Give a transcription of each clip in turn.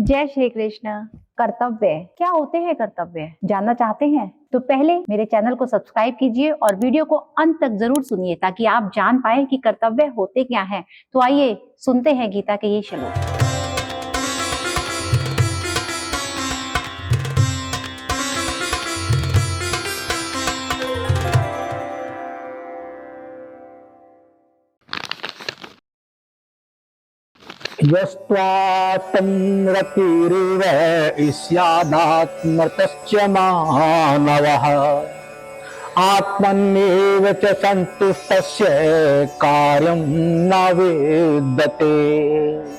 जय श्री कृष्ण। कर्तव्य क्या होते हैं? कर्तव्य जानना चाहते हैं तो पहले मेरे चैनल को सब्सक्राइब कीजिए और वीडियो को अंत तक जरूर सुनिए ताकि आप जान पाए कि कर्तव्य होते क्या हैं। तो आइए सुनते हैं गीता के ये श्लोक। यस्त्वात्मरतिरिव स्यादात्मतश्च मानवः आत्मन्येव च संतुष्टस्य कार्यं न विद्यते।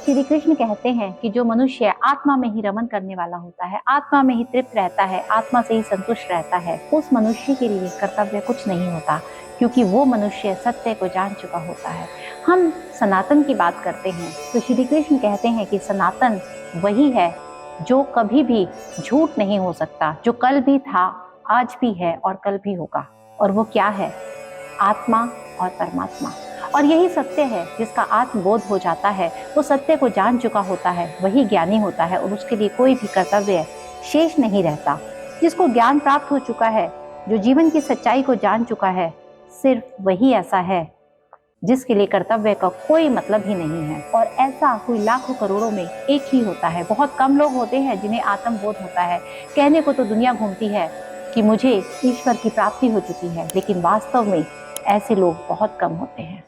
श्री कृष्ण कहते हैं कि जो मनुष्य आत्मा में ही रमन करने वाला होता है, आत्मा में ही तृप्त रहता है, आत्मा से ही संतुष्ट रहता है, उस मनुष्य के लिए कर्तव्य कुछ नहीं होता, क्योंकि वो मनुष्य सत्य को जान चुका होता है। हम सनातन की बात करते हैं तो श्री कृष्ण कहते हैं कि सनातन वही है जो कभी भी झूठ नहीं हो सकता, जो कल भी था, आज भी है और कल भी होगा। और वो क्या है? आत्मा और परमात्मा। और यही सत्य है जिसका आत्मबोध हो जाता है, वो सत्य को जान चुका होता है, वही ज्ञानी होता है और उसके लिए कोई भी कर्तव्य शेष नहीं रहता। जिसको ज्ञान प्राप्त हो चुका है, जो जीवन की सच्चाई को जान चुका है, सिर्फ वही ऐसा है जिसके लिए कर्तव्य का कोई मतलब ही नहीं है। और ऐसा कोई लाखों करोड़ों में एक ही होता है। बहुत कम लोग होते हैं जिन्हें आत्मबोध होता है। कहने को तो दुनिया घूमती है कि मुझे ईश्वर की प्राप्ति हो चुकी है, लेकिन वास्तव में ऐसे लोग बहुत कम होते हैं।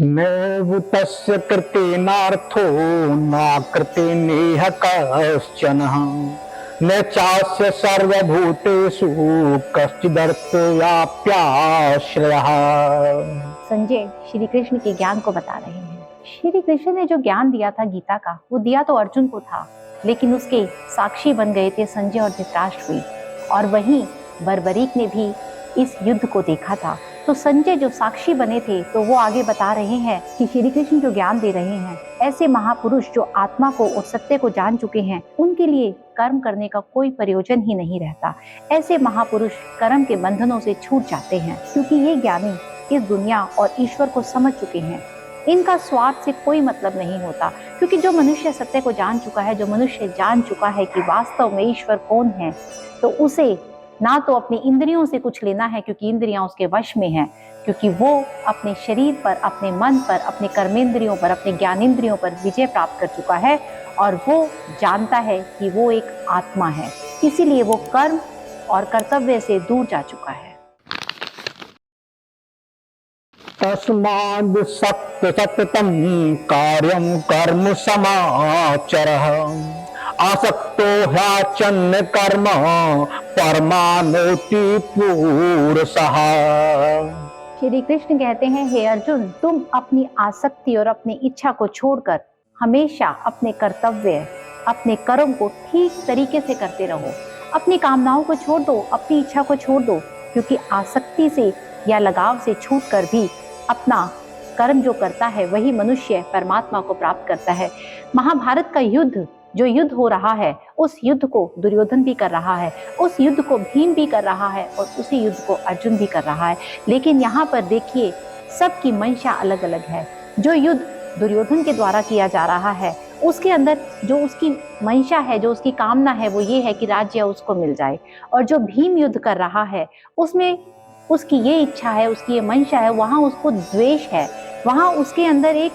नैव तस्य कृतेनार्थो न कृतेनेह कश्चन न चास्य सर्वभूतेषु कश्चिदर्थव्याप्याश्रयः। संजय श्री कृष्ण के ज्ञान को बता रहे हैं। श्री कृष्ण ने जो ज्ञान दिया था गीता का, वो दिया तो अर्जुन को था, लेकिन उसके साक्षी बन गए थे संजय और धृतराष्ट्र भी। और वहीं बर्बरीक ने भी इस युद्ध को देखा था। तो संजय जो साक्षी बने थे, तो वो आगे बता रहे हैं कि श्री कृष्ण जो ज्ञान दे रहे हैं, ऐसे महापुरुष जो आत्मा को और सत्य को जान चुके हैं, उनके लिए कर्म करने का कोई प्रयोजन ही नहीं रहता। ऐसे महापुरुष कर्म के बंधनों से छूट जाते हैं, क्योंकि ये ज्ञानी इस दुनिया और ईश्वर को समझ चुके हैं। इनका स्वार्थ से कोई मतलब नहीं होता, क्योंकि जो मनुष्य सत्य को जान चुका है, जो मनुष्य जान चुका है कि वास्तव में ईश्वर कौन है, तो उसे ना तो अपनी इंद्रियों से कुछ लेना है, क्योंकि इंद्रियां उसके वश में हैं, क्योंकि वो अपने शरीर पर, अपने मन पर, अपने कर्मेंद्रियों पर, अपने ज्ञानेंद्रियों पर विजय प्राप्त कर चुका है और वो जानता है कि वो एक आत्मा है। इसीलिए वो कर्म और कर्तव्य से दूर जा चुका है। तस्माद् सततं कार्यं कर्म समाचरः आसक्तो ह्याचन्न कर्म परमानोति पुरुषः। श्री कृष्ण कहते हैं, हे अर्जुन, तुम अपनी आसक्ति और अपनी इच्छा को छोड़कर हमेशा अपने कर्तव्य, अपने कर्म को ठीक तरीके से करते रहो। अपनी कामनाओं को छोड़ दो, अपनी इच्छा को छोड़ दो, क्योंकि आसक्ति से या लगाव से छूटकर भी अपना कर्म जो करता है, वही मनुष्य परमात्मा को प्राप्त करता है। महाभारत का युद्ध, जो युद्ध हो रहा है, उस युद्ध को दुर्योधन भी कर रहा है, उस युद्ध को भीम भी कर रहा है और उसी युद्ध को अर्जुन भी कर रहा है। लेकिन यहाँ पर देखिए, सबकी मंशा अलग अलग है। जो युद्ध दुर्योधन के द्वारा किया जा रहा है, उसके अंदर जो उसकी मंशा है, जो उसकी कामना है, वो ये है कि राज्य उसको मिल जाए। और जो भीम युद्ध कर रहा है, उसमें उसकी ये इच्छा है, उसकी ये मंशा है, वहाँ उसको द्वेष है, वहाँ उसके अंदर एक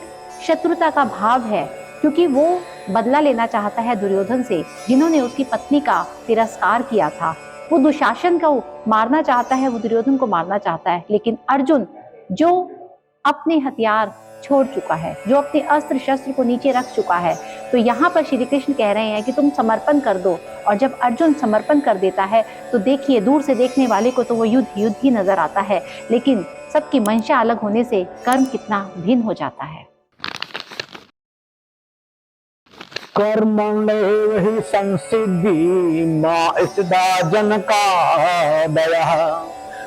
शत्रुता का भाव है, क्योंकि वो बदला लेना चाहता है दुर्योधन से, जिन्होंने उसकी पत्नी का तिरस्कार किया था। वो दुशासन को मारना चाहता है, वो दुर्योधन को मारना चाहता है। लेकिन अर्जुन जो अपने हथियार छोड़ चुका है, जो अपने अस्त्र शस्त्र को नीचे रख चुका है, तो यहाँ पर श्री कृष्ण कह रहे हैं कि तुम समर्पण कर दो। और जब अर्जुन समर्पण कर देता है, तो देखिए, दूर से देखने वाले को तो वो युद्ध ही नजर आता है, लेकिन सबकी मंशा अलग होने से कर्म कितना भिन्न हो जाता है। कर्मण्येव हि संसिद्धि मा स्थिता जनकादयः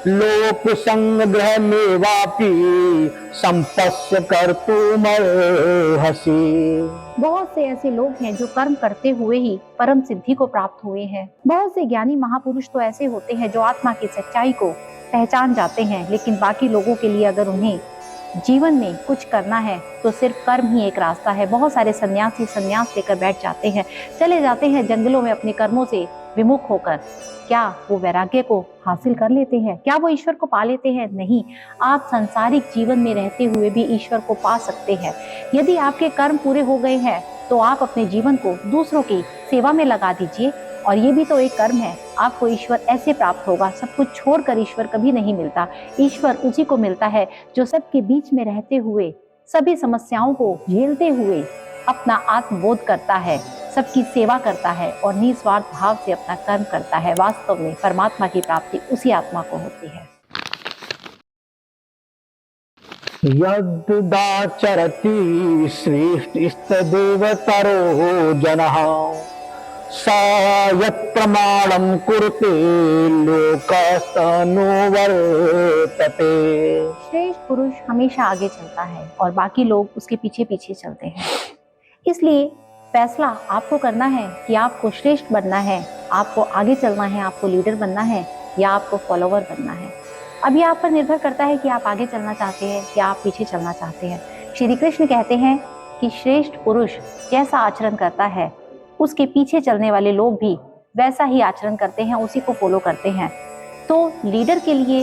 लोक संग्रहमेवापि संपस्य कर्तुमर्हसि। बहुत से ऐसे लोग हैं जो कर्म करते हुए ही परम सिद्धि को प्राप्त हुए हैं। बहुत से ज्ञानी महापुरुष तो ऐसे होते हैं जो आत्मा की सच्चाई को पहचान जाते हैं, लेकिन बाकी लोगों के लिए अगर उन्हें जीवन में कुछ करना है तो सिर्फ कर्म ही एक रास्ता है। बहुत सारे सन्यासी संन्यास लेकर बैठ जाते हैं, चले जाते हैं जंगलों में अपने कर्मों से विमुख होकर। क्या वो वैराग्य को हासिल कर लेते हैं? क्या वो ईश्वर को पा लेते हैं? नहीं। आप सांसारिक जीवन में रहते हुए भी ईश्वर को पा सकते हैं। यदि आपके कर्म पूरे हो गए हैं तो आप अपने जीवन को दूसरों की सेवा में लगा दीजिए, और ये भी तो एक कर्म है। आपको ईश्वर ऐसे प्राप्त होगा। सब कुछ छोड़कर ईश्वर कभी नहीं मिलता। ईश्वर उसी को मिलता है जो सबके बीच में रहते हुए, सभी समस्याओं को झेलते हुए अपना आत्मबोध करता है, सबकी सेवा करता है और निस्वार्थ भाव से अपना कर्म करता है। वास्तव में परमात्मा की प्राप्ति उसी आत्मा को होती है। यद्दाचरति श्रेष्ठस्तदेवतरो जनः स यत्प्रमाणं कुरुते लोकस्तनुवर्तते। श्रेष्ठ पुरुष हमेशा आगे चलता है और बाकी लोग उसके पीछे पीछे चलते हैं। इसलिए फैसला आपको करना है कि आपको श्रेष्ठ बनना है, आपको आगे चलना है, आपको लीडर बनना है या आपको फॉलोवर बनना है। अब ये आप पर निर्भर करता है कि आप आगे चलना चाहते हैं या आप पीछे चलना चाहते हैं। श्री कृष्ण कहते हैं कि श्रेष्ठ पुरुष जैसा आचरण करता है उसके पीछे चलने वाले लोग भी वैसा ही आचरण करते हैं, उसी को फॉलो करते हैं। तो लीडर के लिए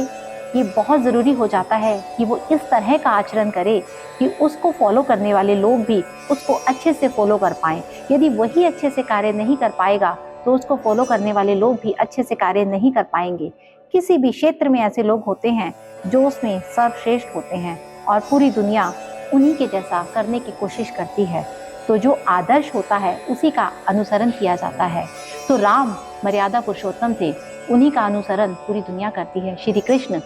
ये बहुत ज़रूरी हो जाता है कि वो इस तरह का आचरण करे कि उसको फॉलो करने वाले लोग भी उसको अच्छे से फॉलो कर पाएँ। यदि वही अच्छे से कार्य नहीं कर पाएगा तो उसको फॉलो करने वाले लोग भी अच्छे से कार्य नहीं कर पाएंगे। किसी भी क्षेत्र में ऐसे लोग होते हैं जो उसमें सर्वश्रेष्ठ होते हैं और पूरी दुनिया उन्हीं के जैसा करने की कोशिश करती है। तो जो आदर्श होता है उसी का अनुसरण किया जाता है। तो राम मर्यादा पुरुषोत्तम थे, उन्हीं का अनुसरण पूरी दुनिया करती है। श्री कृष्ण,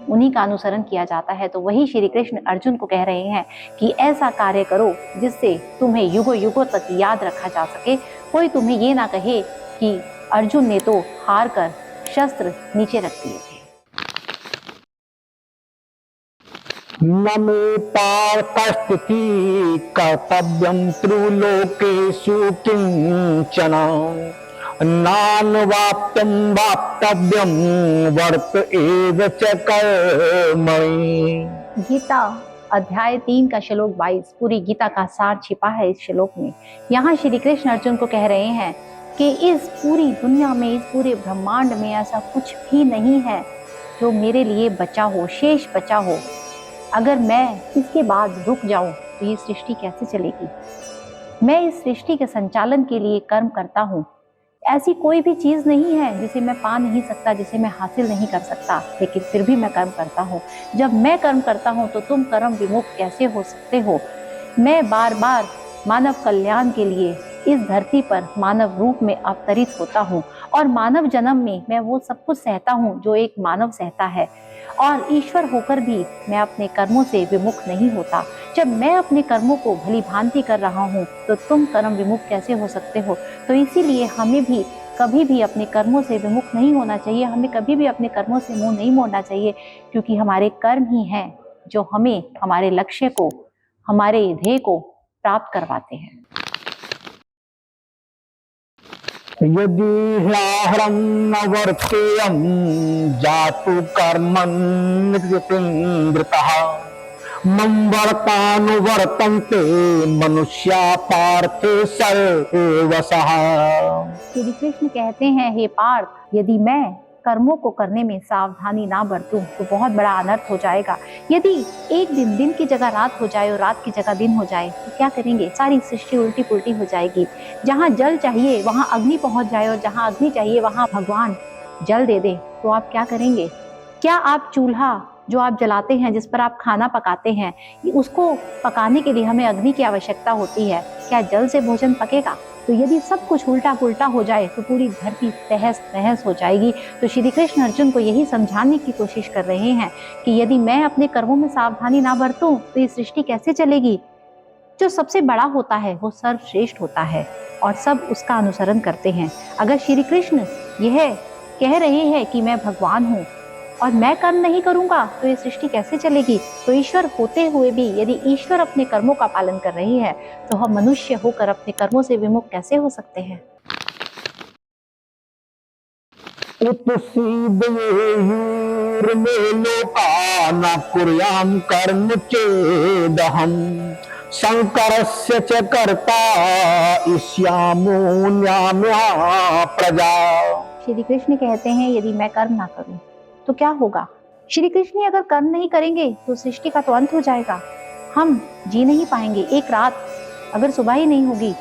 उन्हीं का अनुसरण किया जाता है। तो वही श्री कृष्ण अर्जुन को कह रहे हैं कि ऐसा कार्य करो जिससे तुम्हें युगों युगों तक याद रखा जा सके। कोई तुम्हें ये ना कहे कि अर्जुन ने तो हार कर शस्त्र नीचे रख दिए थे। न मे पार्थस्थिति कर्तव्यं त्रिलोकेषु किंचन नानवाप्यं वाप्तव्यं वर्त एव च कर्मणि। गीता अध्याय 3 का श्लोक 22 पूरी गीता का सार छिपा है इस श्लोक में। यहाँ श्री कृष्ण अर्जुन को कह रहे हैं कि इस पूरी दुनिया में, इस पूरे ब्रह्मांड में ऐसा कुछ भी नहीं है जो मेरे लिए बचा हो, शेष बचा हो। अगर मैं इसके बाद रुक जाऊं तो ये सृष्टि कैसे चलेगी? मैं इस सृष्टि के संचालन के लिए कर्म करता हूँ। ऐसी कोई भी चीज़ नहीं है जिसे मैं पा नहीं सकता, जिसे मैं हासिल नहीं कर सकता, लेकिन फिर भी मैं कर्म करता हूँ। जब मैं कर्म करता हूँ तो तुम कर्म विमुख कैसे हो सकते हो? मैं बार बार मानव कल्याण के लिए इस धरती पर मानव रूप में अवतरित होता हूँ और मानव जन्म में मैं वो सब कुछ सहता हूँ जो एक मानव सहता है। और ईश्वर होकर भी मैं अपने कर्मों से विमुख नहीं होता। जब मैं अपने कर्मों को भली भांति कर रहा हूँ तो तुम कर्म विमुख कैसे हो सकते हो? तो इसीलिए हमें भी कभी भी अपने कर्मों से विमुख नहीं होना चाहिए, हमें कभी भी अपने कर्मों से मुंह नहीं मोड़ना चाहिए, क्योंकि हमारे कर्म ही हैं जो हमें हमारे लक्ष्य को, हमारे ध्येय को प्राप्त करवाते हैं। यदि ह्याहरं न वर्तेयं जातु कर्मण्यकृतः मम वर्तानुवर्तन्ते मनुष्या पार्थे सर्वशः। श्री कृष्ण कहते हैं, हे पार्थ, यदि मैं कर्मों को करने में सावधानी ना बरतूं तो बहुत बड़ा अनर्थ हो जाएगा। यदि एक दिन दिन की जगह रात हो जाए और रात की जगह दिन हो जाए तो क्या करेंगे? सारी सृष्टि उल्टी पुल्टी हो जाएगी। जहाँ जल चाहिए वहाँ अग्नि पहुँच जाए और जहाँ अग्नि चाहिए वहाँ भगवान जल दे दे तो आप क्या करेंगे? क्या आप चूल्हा जो आप जलाते हैं, जिस पर आप खाना पकाते हैं, उसको पकाने के लिए हमें अग्नि की आवश्यकता होती है, क्या जल से भोजन पकेगा? तो यदि सब कुछ उल्टा पुल्टा हो जाए तो पूरी धरती तहस नहस हो जाएगी। तो श्री कृष्ण अर्जुन को यही समझाने की कोशिश कर रहे हैं कि यदि मैं अपने कर्मों में सावधानी ना बरतूं तो ये सृष्टि कैसे चलेगी? जो सबसे बड़ा होता है वो सर्वश्रेष्ठ होता है और सब उसका अनुसरण करते हैं। अगर श्री कृष्ण यह कह रहे हैं कि मैं भगवान हूँ और मैं कर्म नहीं करूंगा तो ये सृष्टि कैसे चलेगी? तो ईश्वर होते हुए भी यदि ईश्वर अपने कर्मों का पालन कर रही है तो हम मनुष्य होकर अपने कर्मों से विमुख कैसे हो सकते हैं? उतसीदयूर्मेलोका न कुर्यां कर्म चेदहम् शंकरस्य च कर्ता इष्यामोऽन्याम्या प्रजा। श्री कृष्ण कहते हैं यदि मैं कर्म ना करूं तो क्या होगा। श्री कृष्ण अगर कर्म नहीं करेंगे तो सृष्टि का तो अंत हो जाएगा, हम जी नहीं पाएंगे। एक रात अगर सुबह ही नहीं होगी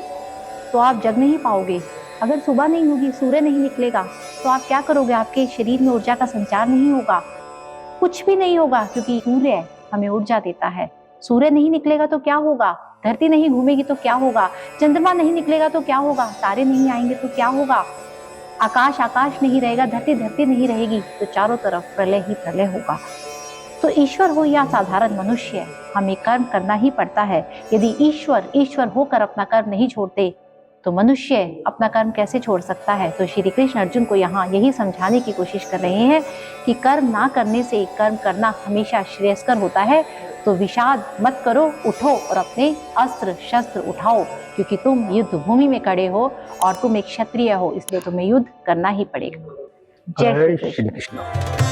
तो आप जग नहीं पाओगे। अगर सुबह नहीं होगी, सूर्य नहीं निकलेगा तो आप क्या करोगे। आपके शरीर में ऊर्जा का संचार नहीं होगा, कुछ भी नहीं होगा, क्योंकि सूर्य हमें ऊर्जा देता है। सूर्य नहीं निकलेगा तो क्या होगा, धरती नहीं घूमेगी तो क्या होगा, चंद्रमा नहीं निकलेगा तो क्या होगा, तारे नहीं आएंगे तो क्या होगा, आकाश आकाश नहीं रहेगा, धरती धरती नहीं रहेगी, तो चारों तरफ प्रलय ही प्रलय होगा। तो ईश्वर हो या साधारण मनुष्य, हमें कर्म करना ही पड़ता है। यदि ईश्वर ईश्वर होकर अपना कर्म नहीं छोड़ते तो मनुष्य अपना कर्म कैसे छोड़ सकता है। तो श्री कृष्ण अर्जुन को यहाँ यही समझाने की कोशिश कर रहे हैं कि कर्म ना करने से कर्म करना हमेशा श्रेयस्कर होता है। तो विषाद मत करो, उठो और अपने अस्त्र शस्त्र उठाओ, क्योंकि तुम युद्ध भूमि में खड़े हो और तुम एक क्षत्रिय हो, इसलिए तुम्हें युद्ध करना ही पड़ेगा। जय श्री कृष्ण।